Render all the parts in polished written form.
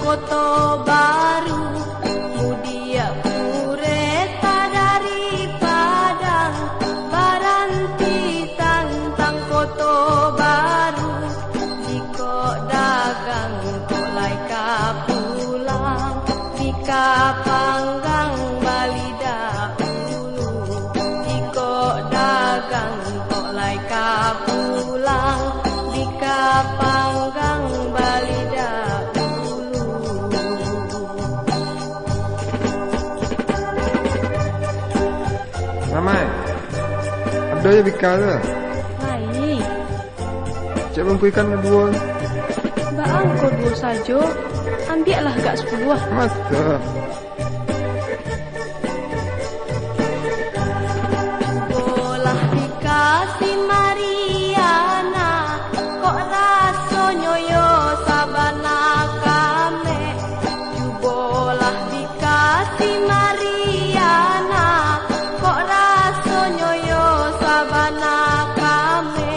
Foto baru, mudia pureta dari Padang, baranti tantang foto baru. Jika dagang kolai ka pulang, jika panggang bali dahulu. Jika dagang kolai ka pulang, jika panggang bali dahulu. Ramai. Ada ya bika ke? Baik. Cik bangku ikan dua. Baang kau dua saja. Ambillah gak 10. Masa? Bolah dikasih Mariana, kok rasanya yo sabana kame. Bolah dikasih Mariana, kok rasanya yo sabana kame.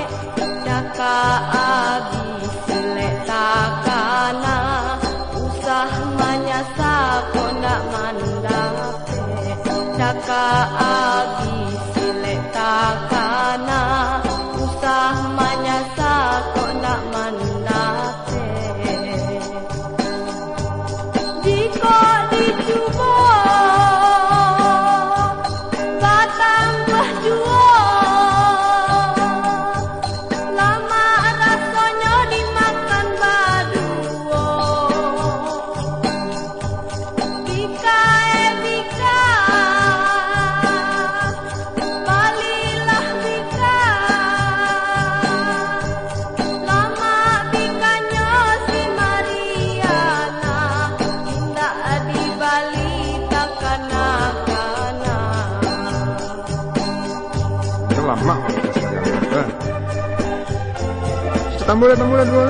Daka abis silek takana, usah manyasa kok nak mandape. Daka abis silek takana, usah manyasa kok nak mandape. Jika dicuba batang buah jua, lama rasanya dimakan berdua. Bika bika, balilah bika. Lama bikanya si Mariana, indah di Bali takana-kana. Lama. Tambah dua.